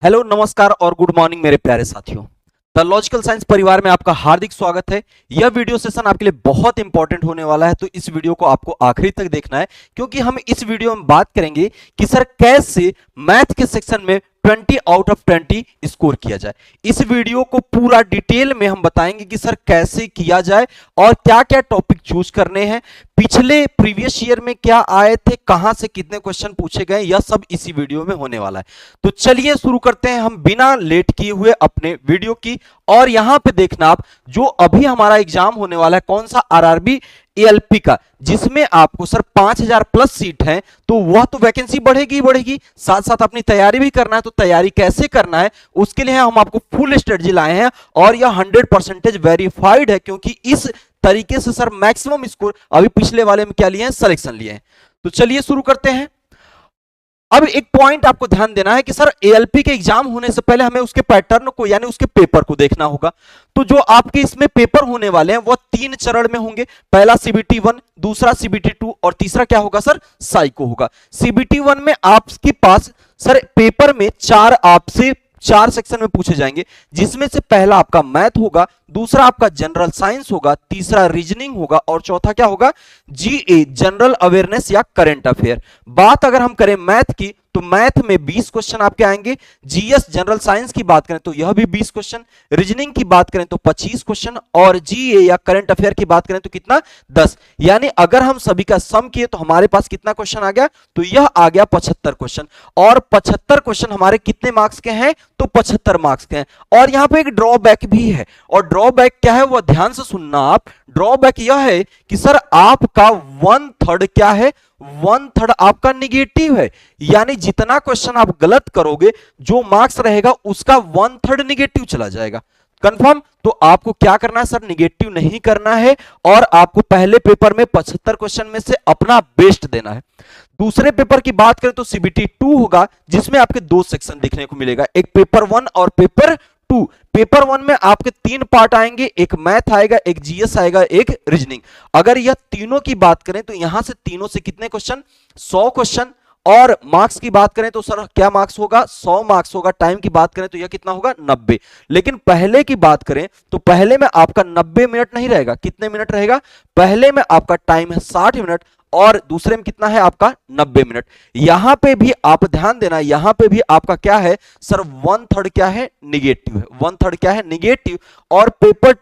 Hello, नमस्कार और good morning मेरे प्यारे साथियों। द लॉजिकल साइंस परिवार में आपका हार्दिक स्वागत है। यह वीडियो सेशन आपके लिए बहुत इंपॉर्टेंट होने वाला है, तो इस वीडियो को आपको आखिरी तक देखना है, क्योंकि हम इस वीडियो में बात करेंगे कि सर कैसे मैथ के सेक्शन में 20 आउट ऑफ 20 स्कोर किया जाए। इस वीडियो को पूरा डिटेल में हम बताएंगे कि सर कैसे किया जाए और क्या क्या टॉपिक चूज करने हैं, पिछले प्रीवियस ईयर में क्या आए थे, कहां से कितने क्वेश्चन पूछे गए, यह सब इसी वीडियो में होने वाला है। तो चलिए शुरू करते हैं हम बिना लेट किए हुए अपने वीडियो की। और यहां पे देखना आप, जो अभी हमारा एग्जाम होने वाला है कौन सा, आरआरबी एएलपी का, जिसमें आपको सर 5000 प्लस सीट है, तो वह तो वैकेंसी बढ़ेगी ही बढ़ेगी, साथ साथ अपनी तैयारी भी करना है। तो तैयारी कैसे करना है उसके लिए हम आपको फुल स्ट्रेटजी लाए हैं, और यह 100% वेरीफाइड है, क्योंकि इस तरीके से सर मैक्सिमम स्कोर अभी पिछले वाले में क्या लिए हैं, सिलेक्शन लिए हैं। तो चलिए शुरू करते हैं। अब एक पॉइंट आपको ध्यान देना है कि सर एएलपी के एग्जाम होने से पहले हमें उसके पैटर्न को यानी उसके पेपर को देखना होगा। तो जो आपके इसमें पेपर होने वाले हैं वो 3 चरण में होंगे। पहला सीबीटी 1, दूसरा सीबीटी 2 और तीसरा क्या होगा सर, साइको होगा। सीबीटी 1 में आपके पास सर पेपर में आपसे 4 सेक्शन में पूछे जाएंगे, जिसमें से पहला आपका मैथ होगा, दूसरा आपका जनरल साइंस होगा, तीसरा रीजनिंग होगा और चौथा क्या होगा, जीए जनरल अवेयरनेस या करंट अफेयर। बात अगर हम करें मैथ की, तो मैथ में 20 क्वेश्चन आपके आएंगे। जीएस जनरल साइंस की बात करें तो यह भी 20 क्वेश्चन, रीजनिंग की बात करें तो 25 क्वेश्चन, और जीए या करंट अफेयर की बात करें तो कितना, 10। यानी अगर हम सभी का सम किए तो हमारे पास कितना क्वेश्चन आ गया, तो यह आ गया 75 क्वेश्चन। और 75 क्वेश्चन हमारे कितने मार्क्स के हैं, तो 75 मार्क्स के हैं। और यहां पे एक ड्रॉबैक भी है, और ड्रॉबैक क्या है वह ध्यान से सुनना आप। ड्रॉबैक यह है कि सर आपका 1/3 क्या है, 1/3 आपका निगेटिव है। यानी जितना क्वेश्चन आप गलत करोगे, जो मार्क्स रहेगा उसका 1/3 निगेटिव चला जाएगा। कंफर्म? तो आपको क्या करना है सर, निगेटिव नहीं करना है, और आपको पहले पेपर में 75 क्वेश्चन में से अपना बेस्ट देना है। दूसरे पेपर की बात करें तो सीबीटी 2 होगा, जिसमें आपके 2 सेक्शन देखने को मिलेगा, एक पेपर 1 और पेपर 2। पेपर 1 में आपके 3 पार्ट आएंगे, एक मैथ आएगा, एक जीएस आएगा, एक रीजनिंग। अगर यह तीनों की बात करें तो यहां से तीनों से कितने क्वेश्चन, 100 क्वेश्चन। और मार्क्स की बात करें तो सर क्या मार्क्स होगा, 100 मार्क्स होगा। टाइम की बात करें तो यह कितना होगा, 90। लेकिन पहले की बात करें तो पहले में आपका 90 मिनट नहीं रहेगा, कितने मिनट रहेगा, पहले में आपका टाइम है 60 मिनट, और दूसरे में कितना है आपका, 90 मिनट। यहां पे भी आप ध्यान देना, यहां पे भी आपका क्या है सर, 1/3 क्या है, निगेटिव है, 1/3 क्या है, निगेटिव। और पेपर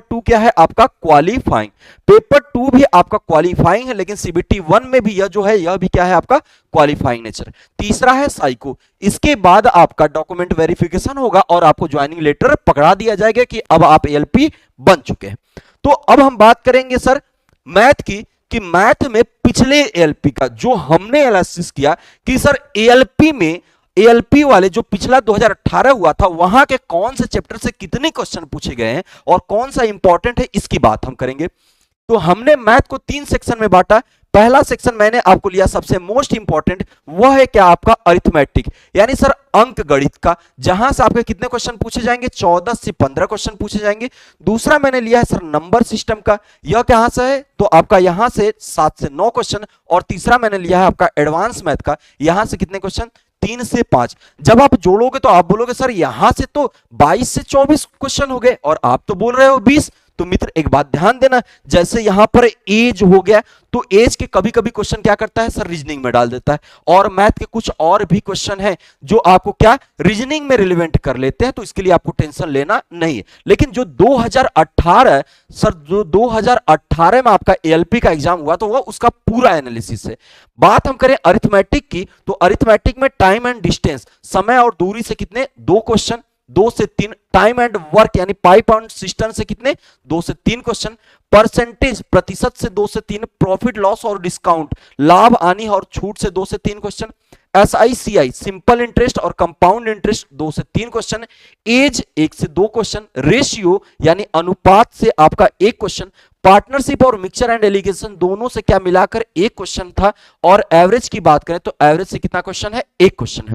2 क्या है आपका, क्वालिफाइंग। पेपर 2 भी आपका क्वालिफाइंग है, लेकिन सीबीटी 1 में भी यह जो है, यह भी क्या है आपका, क्वालिफाइंग नेचर। तीसरा है साइको। इसके बाद आपका डॉक्यूमेंट वेरिफिकेशन होगा और आपको ज्वाइनिंग लेटर पकड़ा दिया जाएगा कि अब आप एएलपी बन चुके हैं। तो अब हम बात करेंगे सर मैथ की, कि मैथ में पिछले एएलपी का जो हमने एनालिसिस किया कि सर एएलपी में, एएलपी वाले जो पिछला 2018 हुआ था, वहां के कौन से चैप्टर से कितने क्वेश्चन पूछे गए हैं और कौन सा इंपॉर्टेंट है, इसकी बात हम करेंगे। तो हमने मैथ को 3 सेक्शन में बांटा। पहला सेक्शन मैंने आपको लिया सबसे मोस्ट इंपॉर्टेंट, वह है क्या आपका, अरिथमेटिक, यानी सर अंक गणित का, जहां से आपके कितने क्वेश्चन पूछे जाएंगे, 14 से 15 क्वेश्चन पूछे जाएंगे। दूसरा मैंने लिया है सर नंबर सिस्टम का, यह कहां से है, तो आपका यहां से 7 से 9 क्वेश्चन। और तीसरा मैंने लिया है आपका एडवांस मैथ का, यहां से कितने क्वेश्चन, 3 से 5। जब आप जोड़ोगे तो आप बोलोगे सर यहां से तो 22 से 24 क्वेश्चन हो गए, और आप तो बोल रहे हो 20। तो मित्र एक बात ध्यान देना, जैसे यहां पर एज हो गया, तो एज के कभी कभी क्वेश्चन क्या करता है सर, रीजनिंग में डाल देता है। और मैथ के कुछ और भी क्वेश्चन हैं जो आपको क्या, रीजनिंग में रिलेवेंट कर लेते हैं, तो इसके लिए आपको टेंशन लेना नहीं है। लेकिन जो 2018 सर, जो 2018 में आपका एएलपी का एग्जाम हुआ, तो वह उसका पूरा एनालिसिस है। बात हम करें अरिथमेटिक की, तो अरिथमेटिक में टाइम एंड डिस्टेंस, समय और दूरी से कितने, 2 क्वेश्चन, 2 से 3। टाइम एंड वर्क यानी पाइप एंड सिस्टम से कितने, 2 से 3 क्वेश्चन। परसेंटेज, प्रतिशत से 2 से 3। प्रॉफिट लॉस और डिस्काउंट, लाभ हानि और छूट से 2 से 3 क्वेश्चन। एसआईसीआई, सिंपल इंटरेस्ट और कंपाउंड इंटरेस्ट, 2 से 3 क्वेश्चन। एज 1 से 2 क्वेश्चन। रेशियो यानी अनुपात से आपका 1 क्वेश्चन। पार्टनरशिप और मिक्सचर एंड एलिगेशन दोनों से क्या मिलाकर 1 क्वेश्चन था। और एवरेज की बात करें तो एवरेज से कितना क्वेश्चन है, 1 क्वेश्चन है।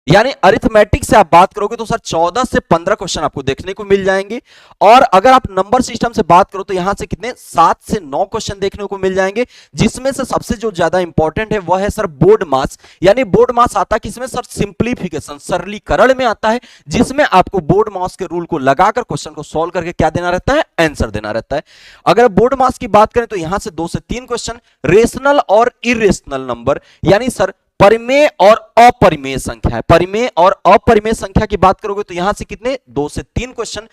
यानी अरिथमेटिक से आप बात करोगे तो सर 14 से 15 क्वेश्चन आपको देखने को मिल जाएंगे। और अगर आप नंबर सिस्टम से बात करो तो यहां से कितने 7 से 9 क्वेश्चन देखने को मिल जाएंगे, जिसमें से सबसे जो ज्यादा इंपॉर्टेंट है वह है सर बोर्ड मास। यानी बोर्ड मास आता है किसमें सर, सिंप्लीफिकेशन, सरलीकरण में आता है, जिसमें आपको बोर्ड मास के रूल को लगाकर क्वेश्चन को सॉल्व करके क्या देना रहता है, आंसर देना रहता है। अगर बोर्ड मास की बात करें तो यहां से 2 से 3 क्वेश्चन रेशनल और इरेशनल नंबर, यानी सर परिमेय और अपरिमेय संख्या है। परिमेय और अपरिमेय संख्या की बात करोगे तो यहां से कितने 2 से 3 क्वेश्चन।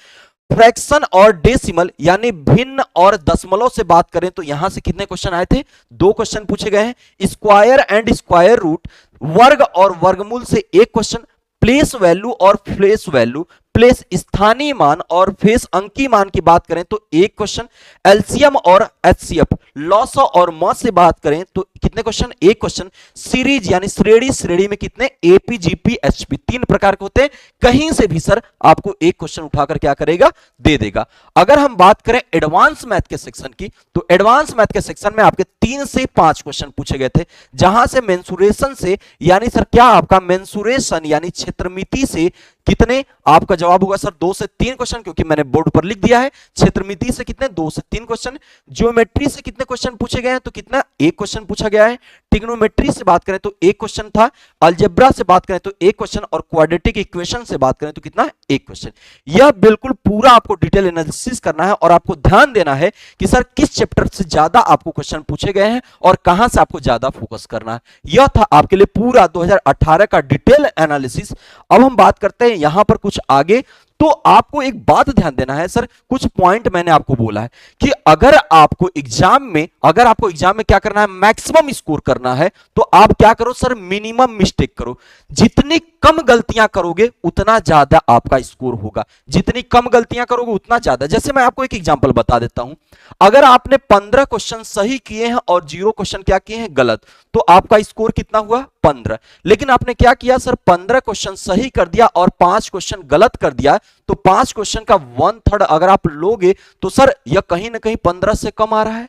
फ्रैक्शन और डेसिमल यानी भिन्न और दशमलव से बात करें तो यहां से कितने क्वेश्चन आए थे, 2 क्वेश्चन पूछे गए हैं। स्क्वायर एंड स्क्वायर रूट, वर्ग और वर्गमूल से 1 क्वेश्चन। प्लेस वैल्यू और फेस वैल्यू, प्लेस स्थानीय मान और फेस अंकीय मान की बात करें तो 1 क्वेश्चन। एलसीएम और एचसीएफ, लॉस और मॉस से बात करें तो कितने क्वेश्चन, 1 क्वेश्चन। सीरीज यानी श्रेणी, श्रेणी में कितने, एपी जीपी एचपी 3 प्रकार के होते हैं, कहीं से भी सर आपको 1 क्वेश्चन उठाकर क्या करेगा, दे देगा। अगर हम बात करें एडवांस मैथ के सेक्शन की तो एडवांस मैथ के सेक्शन में आपके 3 से 5 क्वेश्चन पूछे गए थे, जहां से मेंसुरेशन से, यानी सर क्या आपका मेंसुरेशन यानी क्षेत्रमिति से कितने, आपका जवाब होगा सर 2 से 3 क्वेश्चन, क्योंकि मैंने बोर्ड पर लिख दिया है। क्षेत्रमिति से कितने, 2 से 3 क्वेश्चन। ज्योमेट्री से कितने क्वेश्चन पूछे गए हैं तो कितना, 1 क्वेश्चन पूछा गया है। ट्रिग्नोमेट्री से बात करें तो 1 क्वेश्चन था। अलजेब्रा से बात करें तो 1 क्वेश्चन, और क्वाड्रेटिक इक्वेशन से बात करें तो कितना, 1 क्वेश्चन। यह बिल्कुल पूरा आपको डिटेल एनालिसिस करना है और आपको ध्यान देना है कि सर किस चैप्टर से ज्यादा आपको क्वेश्चन पूछे गए हैं और कहां से आपको ज्यादा फोकस करना है। यह था आपके लिए पूरा 2018 का डिटेल एनालिसिस। अब हम बात करते हैं यहां पर कुछ आगे। तो आपको एक बात ध्यान देना है सर, कुछ पॉइंट मैंने आपको बोला है कि अगर आपको एग्जाम में क्या करना है, मैक्सिमम स्कोर करना है, तो आप क्या करो सर, मिनिमम मिस्टेक करो। जितनी कम गलतियां करोगे उतना ज्यादा आपका स्कोर होगा, जितनी कम गलतियां करोगे उतना ज्यादा। जैसे मैं आपको एक एग्जांपल बता देता हूं, अगर आपने 15 क्वेश्चन सही किए हैं और 0 क्वेश्चन क्या किए हैं, गलत, तो आपका स्कोर कितना हुआ, 15। लेकिन आपने क्या किया सर, 15 क्वेश्चन सही कर दिया और 5 क्वेश्चन गलत कर दिया, तो 5 क्वेश्चन का 1/3 अगर आप लोगे तो सर यह कहीं ना कहीं 15 से कम आ रहा है।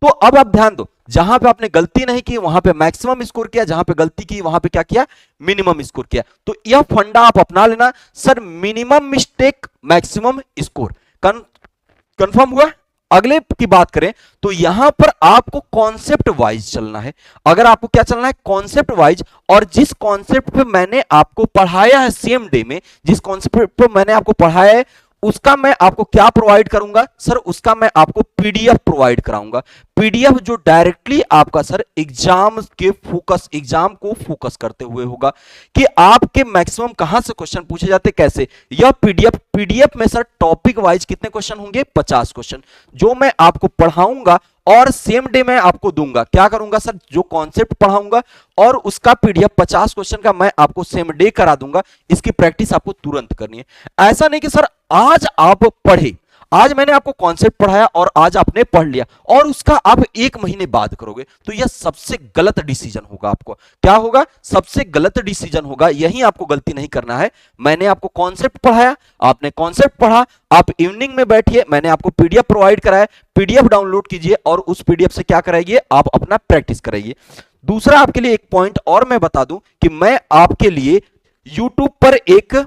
तो अब आप ध्यान दो, जहां पे आपने गलती नहीं की वहां पे मैक्सिमम स्कोर किया, जहां पे गलती की वहां पे क्या किया, मिनिमम स्कोर किया। तो यह फंडा आप अपना लेना sir, minimum mistake maximum score. Confirm हुआ। अगले की बात करें तो यहां पर आपको कॉन्सेप्ट वाइज चलना है। अगर आपको क्या चलना है, कॉन्सेप्ट वाइज। और जिस कॉन्सेप्ट पे मैंने आपको पढ़ाया है सेम डे में, जिस कॉन्सेप्ट पे मैंने आपको पढ़ाया है उसका मैं आपको क्या प्रोवाइड करूंगा सर, उसका मैं आपको पीडीएफ प्रोवाइड कराऊंगा। पीडीएफ जो डायरेक्टली आपका सर एग्जाम को फोकस करते हुए होगा कि आपके मैक्सिमम कहां से क्वेश्चन पूछे जाते, कैसे। यह पीडीएफ में सर टॉपिक वाइज कितने क्वेश्चन होंगे, 50 क्वेश्चन, जो मैं आपको पढ़ाऊंगा और सेम डे मैं आपको दूंगा। क्या करूंगा सर, जो कॉन्सेप्ट पढ़ाऊंगा और उसका पीडीएफ 50 क्वेश्चन का मैं आपको सेम डे करा दूंगा। इसकी प्रैक्टिस आपको तुरंत करनी है। ऐसा नहीं कि सर आज आप पढ़े, आज मैंने आपको कॉन्सेप्ट पढ़ाया और आज आपने पढ़ लिया और उसका आप 1 महीने बाद करोगे, तो यह सबसे गलत डिसीजन होगा। आपको क्या होगा, सबसे गलत डिसीजन होगा। यही आपको गलती नहीं करना है। मैंने आपको कॉन्सेप्ट पढ़ाया, आपने कॉन्सेप्ट पढ़ा, आप इवनिंग में बैठिए, मैंने आपको पीडीएफ प्रोवाइड कराया, पीडीएफ डाउनलोड कीजिए और उस पीडीएफ से क्या कराइए, आप अपना प्रैक्टिस कराइए। दूसरा आपके लिए एक पॉइंट और मैं बता दूं कि मैं आपके लिए यूट्यूब पर एक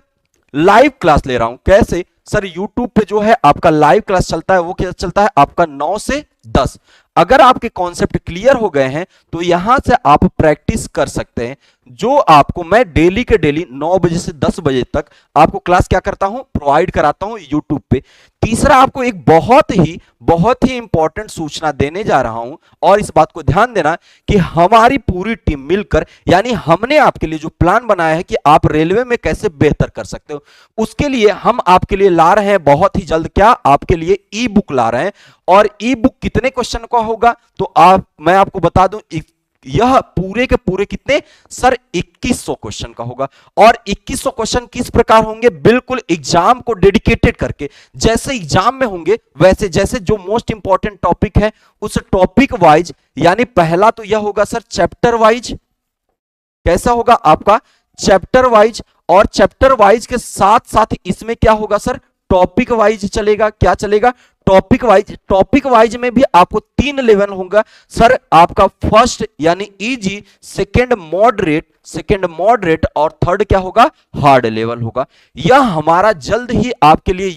लाइव क्लास ले रहा हूं। कैसे सर, यूट्यूब पे जो है आपका लाइव क्लास चलता है, वो क्या चलता है आपका 9 से 10। अगर आपके कॉन्सेप्ट क्लियर हो गए हैं तो यहां से आप प्रैक्टिस कर सकते हैं। जो आपको मैं डेली के डेली 9 बजे से 10 बजे तक आपको क्लास क्या करता हूं, प्रोवाइड कराता हूं यूट्यूब पे। तीसरा आपको एक बहुत ही इंपॉर्टेंट सूचना देने जा रहा हूं और इस बात को ध्यान देना कि हमारी पूरी टीम मिलकर, यानी हमने आपके लिए जो प्लान बनाया है कि आप रेलवे में कैसे बेहतर कर सकते हो, उसके लिए हम आपके लिए ला रहे हैं बहुत ही जल्द, क्या आपके लिए ई बुक ला रहे हैं। और ई बुक कितने क्वेश्चन का होगा तो मैं आपको बता दूं, यह पूरे के पूरे कितने सर 2100 क्वेश्चन का होगा। और 2100 क्वेश्चन किस प्रकार होंगे, बिल्कुल एग्जाम को डेडिकेटेड करके, जैसे एग्जाम में होंगे वैसे, जैसे जो मोस्ट इंपॉर्टेंट टॉपिक है उस टॉपिक वाइज। यानी पहला तो यह होगा सर चैप्टर वाइज, कैसा होगा आपका चैप्टर वाइज, और चैप्टर वाइज के साथ साथ इसमें क्या होगा सर, टॉपिक वाइज चलेगा। क्या चलेगा, टॉपिक वाइज में भी आपको 3 लेवल होगा सर। आपका फर्स्ट यानी इजी, सेकंड मॉडरेट और थर्ड क्या होगा, हार्ड लेवल होगा। यह हमारा जल्द ही आपके लिए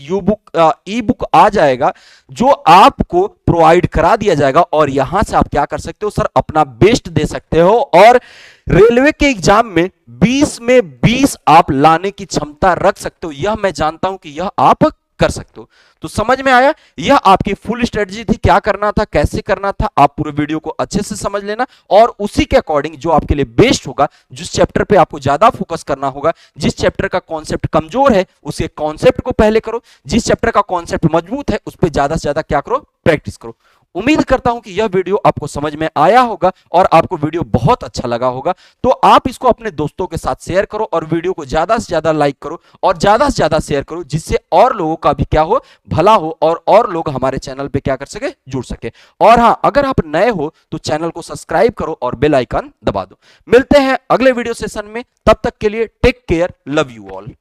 ई बुक आ जाएगा जो आपको प्रोवाइड करा दिया जाएगा और यहां से आप क्या कर सकते हो सर, अपना बेस्ट दे सकते हो और रेलवे के एग्जाम में 20 में 20 आप लाने की क्षमता रख सकते हो। यह मैं जानता हूं कि यह आप कर सकते हो। तो समझ में आया, यह आपकी फुल स्ट्रेटजी थी, क्या करना था, कैसे करना था। आप पूरे वीडियो को अच्छे से समझ लेना और उसी के अकॉर्डिंग जो आपके लिए बेस्ट होगा, जिस चैप्टर पे आपको ज्यादा फोकस करना होगा, जिस चैप्टर का कॉन्सेप्ट कमजोर है उसके कॉन्सेप्ट को पहले करो, जिस चैप्टर का कॉन्सेप्ट मजबूत है उस पर ज्यादा से ज्यादा क्या करो, प्रैक्टिस करो। उम्मीद करता हूं कि यह वीडियो आपको समझ में आया होगा और आपको वीडियो बहुत अच्छा लगा होगा। तो आप इसको अपने दोस्तों के साथ शेयर करो और वीडियो को ज्यादा से ज्यादा लाइक करो और ज्यादा से ज्यादा शेयर करो, जिससे और लोगों का भी क्या हो, भला हो और लोग हमारे चैनल पे क्या कर सके, जुड़ सके। और हां, अगर आप नए हो तो चैनल को सब्सक्राइब करो और बेल आइकन दबा दो। मिलते हैं अगले वीडियो सेशन में, तब तक के लिए take care, love you all.